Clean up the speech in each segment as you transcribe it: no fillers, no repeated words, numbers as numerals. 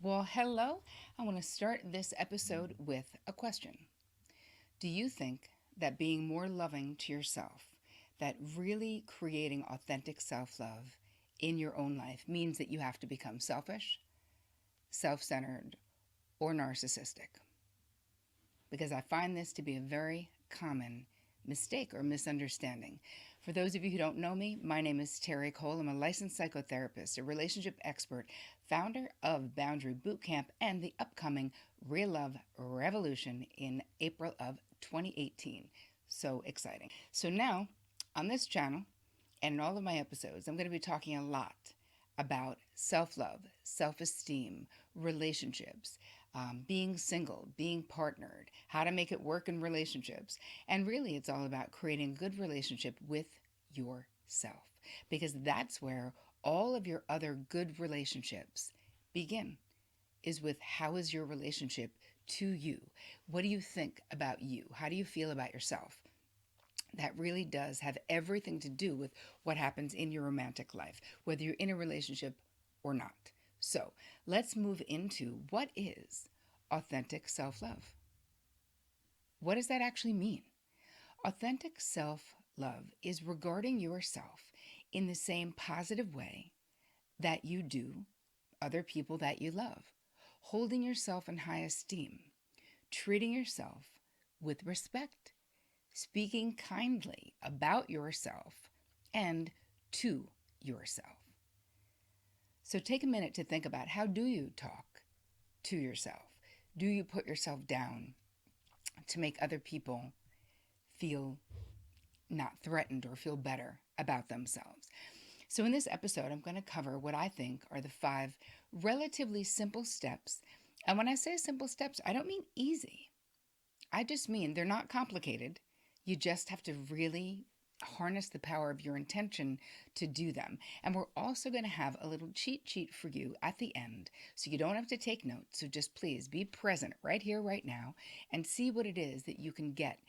Well, hello. I want to start this episode with a question. Do you think that being more loving to yourself, that really creating authentic self love in your own life means that you have to become selfish, self centered, or narcissistic? Because I find this to be a very common mistake or misunderstanding. For those of you who don't know me, my name is Terri Cole. I'm a licensed psychotherapist, a relationship expert, founder of Boundary Bootcamp, and the upcoming Real Love Revolution in April of 2018. So exciting. So now, on this channel and in all of my episodes, I'm going to be talking a lot about self love, self esteem, relationships, being single, being partnered, how to make it work in relationships. And really, it's all about creating a good relationship with yourself because that's where all of your other good relationships begin, is with how is your relationship to you? What do you think about you? How do you feel about yourself? That really does have everything to do with what happens in your romantic life, whether you're in a relationship or not. So let's move into what is authentic self love. What does that actually mean? Authentic self love is regarding yourself in the same positive way that you do other people that you love, holding yourself in high esteem, treating yourself with respect, speaking kindly about yourself and to yourself. So take a minute to think about, how do you talk to yourself? Do you put yourself down to make other people feel not threatened or feel better about themselves? So in this episode, I'm going to cover what I think are the 5 relatively simple steps. And when I say simple steps, I don't mean easy. I just mean they're not complicated. You just have to really harness the power of your intention to do them. And we're also going to have a little cheat sheet for you at the end, so you don't have to take notes. So just please be present right here, right now, and see what it is that you can get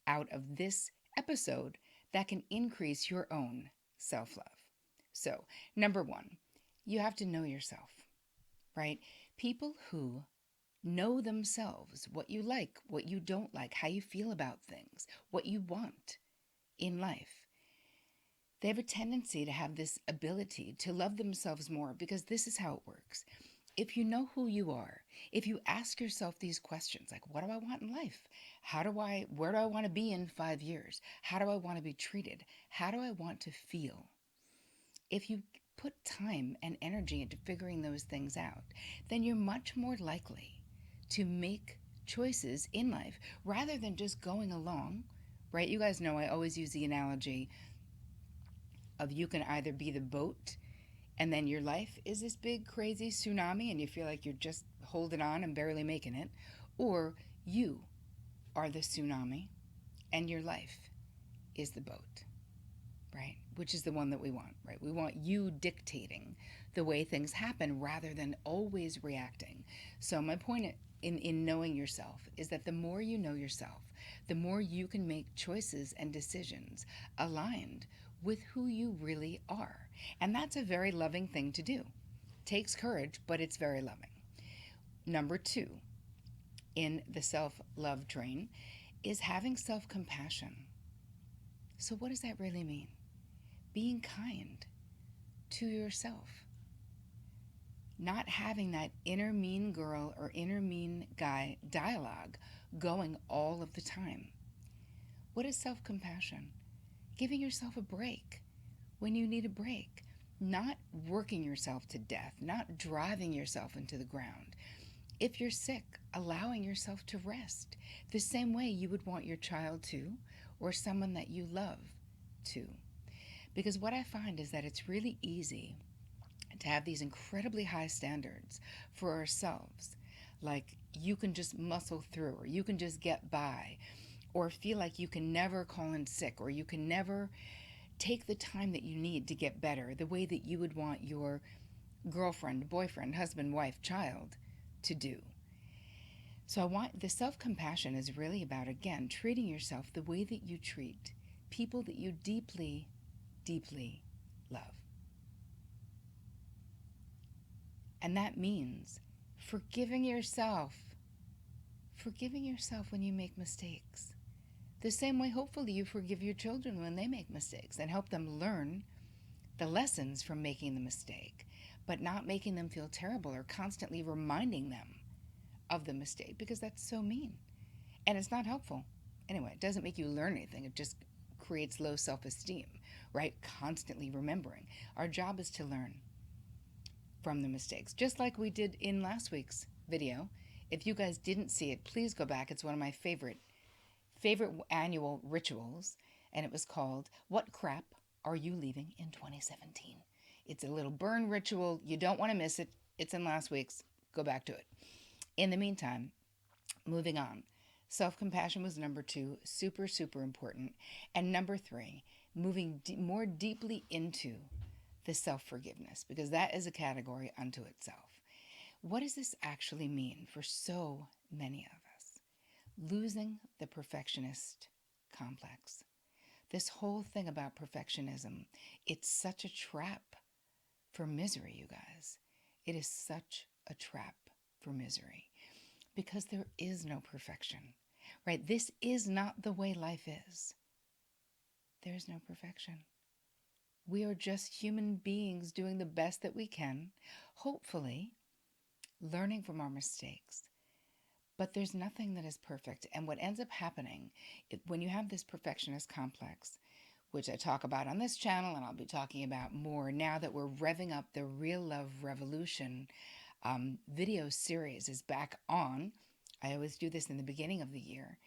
out of this episode that can increase your own self love. So, number 1, you have to know yourself, right? People who know themselves, what you like, what you don't like, how you feel about things, what you want in life. They have a tendency to have this ability to love themselves more because this is how it works. If you know who you are, if you ask yourself these questions like, what do I want in life? Where do I want to be in 5 years? How do I want to be treated? How do I want to feel? If you put time and energy into figuring those things out, then you're much more likely to make choices in life rather than just going along, right? You guys know I always use the analogy of you can either be the boat and then your life is this big crazy tsunami and you feel like you're just holding on and barely making it, or you are the tsunami and your life is the boat, right? Which is the one that we want, right? We want you dictating the way things happen rather than always reacting. So my point in knowing yourself is that the more you know yourself, the more you can make choices and decisions aligned with who you really are. And that's a very loving thing to do. Takes courage, but it's very loving. Number 2 in the self-love train is having self-compassion. So what does that really mean? Being kind to yourself. Not having that inner mean girl or inner mean guy dialogue going all of the time. What is self-compassion? Giving yourself a break when you need a break. Not working yourself to death, not driving yourself into the ground. If you're sick, allowing yourself to rest the same way you would want your child to, or someone that you love to. Because what I find is that it's really easy to have these incredibly high standards for ourselves. Like you can just muscle through, or you can just get by, or feel like you can never call in sick, or you can never take the time that you need to get better the way that you would want your girlfriend, boyfriend, husband, wife, child to do. So I want the self-compassion is really about, again, treating yourself the way that you treat people that you deeply, deeply love. And that means Forgiving yourself. Forgiving yourself when you make mistakes. The same way, hopefully, you forgive your children when they make mistakes and help them learn the lessons from making the mistake, but not making them feel terrible or constantly reminding them of the mistake, because that's so mean and it's not helpful. Anyway, it doesn't make you learn anything. It just creates low self-esteem, right? Constantly remembering. Our job is to learn from the mistakes, just like we did in last week's video. If you guys didn't see it, please go back. It's one of my favorite annual rituals, and it was called What Crap Are You Leaving in 2017? It's a little burn ritual. You don't want to miss it. It's in last week's. Go back to it. In the meantime, moving on. Self-compassion was number 2, super, super important. And number 3, moving more deeply into the self-forgiveness, because that is a category unto itself. What does this actually mean for so many of us? Losing the perfectionist complex. This whole thing about perfectionism, it's such a trap for misery, you guys. It is such a trap for misery because there is no perfection, right? This is not the way life is. There's no perfection. We are just human beings doing the best that we can, hopefully learning from our mistakes. But there's nothing that is perfect. And what ends up happening when you have this perfectionist complex, which I talk about on this channel, and I'll be talking about more now that we're revving up the Real Love Revolution video series is back on. I always do this in the beginning of the year.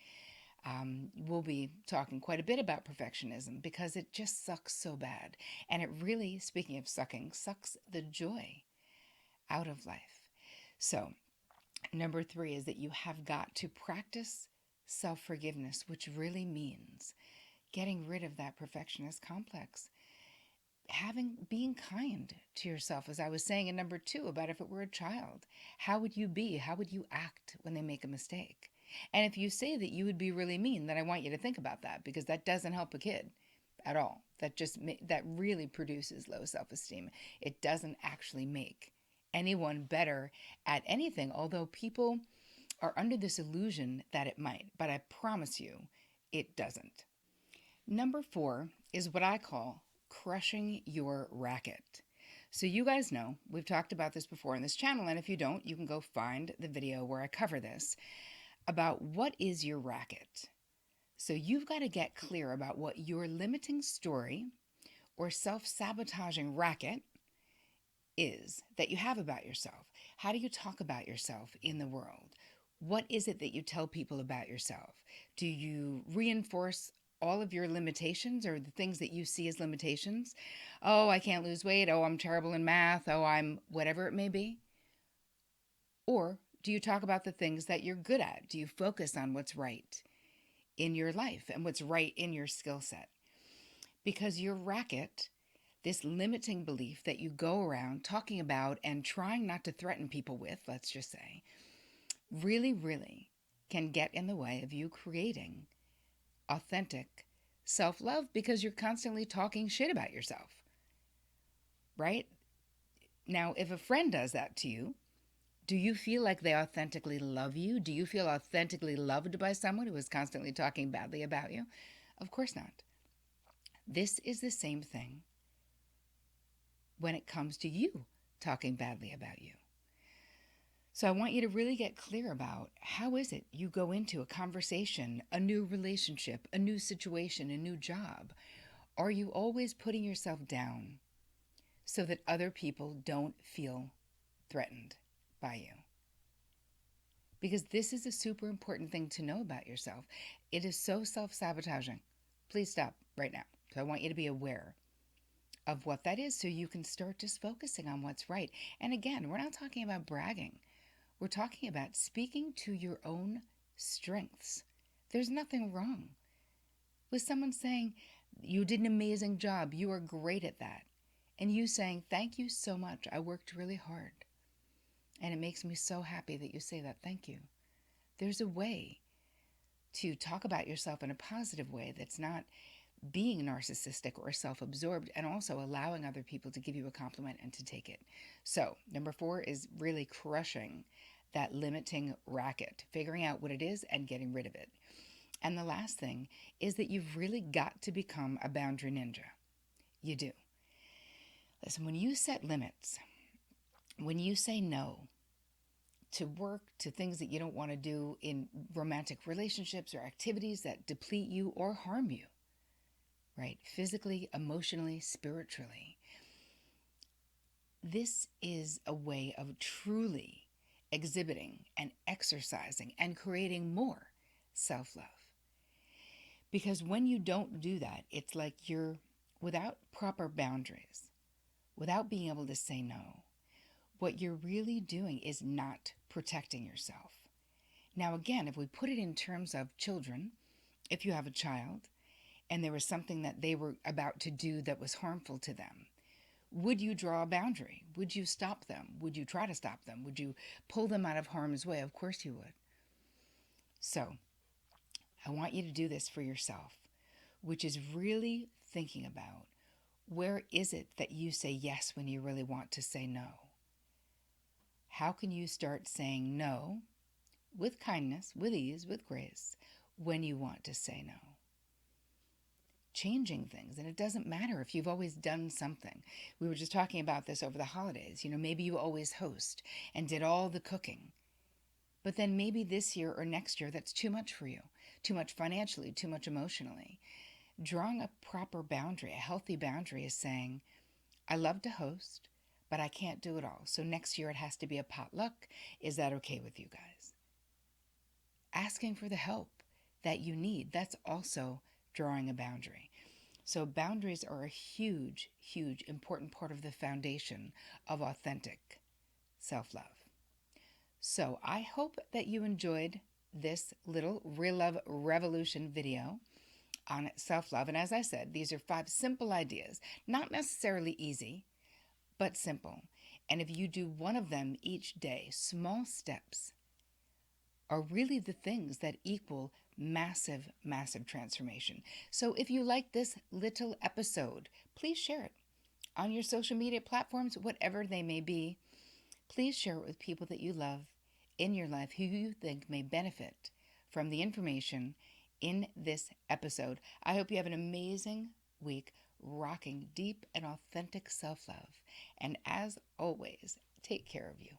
We'll be talking quite a bit about perfectionism because it just sucks so bad. And it really, speaking of sucking, sucks the joy out of life. So, number 3 is that you have got to practice self-forgiveness, which really means getting rid of that perfectionist complex. Being kind to yourself, as I was saying in number 2 about if it were a child. How would you be? How would you act when they make a mistake? And if you say that you would be really mean, then I want you to think about that, because that doesn't help a kid at all. That really produces low self-esteem. It doesn't actually make anyone better at anything, although people are under this illusion that it might, but I promise you it doesn't. Number 4 is what I call crushing your racket. So you guys know, we've talked about this before on this channel, and if you don't, you can go find the video where I cover this, about what is your racket. So you've got to get clear about what your limiting story or self-sabotaging racket is that you have about yourself. How do you talk about yourself in the world? What is it that you tell people about yourself? Do you reinforce all of your limitations or the things that you see as limitations? Oh, I can't lose weight. Oh, I'm terrible in math. Oh, I'm whatever it may be. Or do you talk about the things that you're good at? Do you focus on what's right in your life and what's right in your skill set? Because your racket, this limiting belief that you go around talking about and trying not to threaten people with, let's just say, really, really can get in the way of you creating authentic self-love, because you're constantly talking shit about yourself, right? Now, if a friend does that to you, do you feel like they authentically love you? Do you feel authentically loved by someone who is constantly talking badly about you? Of course not. This is the same thing when it comes to you talking badly about you. So I want you to really get clear about how is it you go into a conversation, a new relationship, a new situation, a new job. Are you always putting yourself down so that other people don't feel threatened by you? Because this is a super important thing to know about yourself. It is so self-sabotaging. Please stop right now. So I want you to be aware of what that is so you can start just focusing on what's right. And again, we're not talking about bragging. We're talking about speaking to your own strengths. There's nothing wrong with someone saying, you did an amazing job, you are great at that. And you saying, thank you so much, I worked really hard. And it makes me so happy that you say that, thank you. There's a way to talk about yourself in a positive way that's not being narcissistic or self-absorbed, and also allowing other people to give you a compliment and to take it. So, number 4 is really crushing that limiting racket, figuring out what it is and getting rid of it. And the last thing is that you've really got to become a boundary ninja. You do. Listen, when you set limits, when you say no to work, to things that you don't want to do in romantic relationships or activities that deplete you or harm you, right? Physically, emotionally, spiritually. This is a way of truly exhibiting and exercising and creating more self love. Because when you don't do that, it's like you're without proper boundaries, without being able to say no. What you're really doing is not protecting yourself. Now, again, if we put it in terms of children, if you have a child and there was something that they were about to do that was harmful to them, would you draw a boundary? Would you stop them? Would you try to stop them? Would you pull them out of harm's way? Of course you would. So, I want you to do this for yourself, which is really thinking about where is it that you say yes when you really want to say no? How can you start saying no with kindness, with ease, with grace when you want to say no? Changing things, and it doesn't matter if you've always done something. We were just talking about this over the holidays. Maybe you always host and did all the cooking, but then maybe this year or next year that's too much for you, too much financially, too much emotionally. Drawing a proper boundary, a healthy boundary, is saying, I love to host, but I can't do it all. So next year it has to be a potluck. Is that okay with you guys? Asking for the help that you need, that's also drawing a boundary. So boundaries are a huge, huge, important part of the foundation of authentic self-love. So I hope that you enjoyed this little Real Love Revolution video on self-love. And as I said, these are 5 simple ideas, not necessarily easy, but simple. And if you do one of them each day, small steps are really the things that equal massive, massive transformation. So if you like this little episode, please share it on your social media platforms, whatever they may be. Please share it with people that you love in your life who you think may benefit from the information in this episode. I hope you have an amazing week rocking deep and authentic self-love. And as always, take care of you.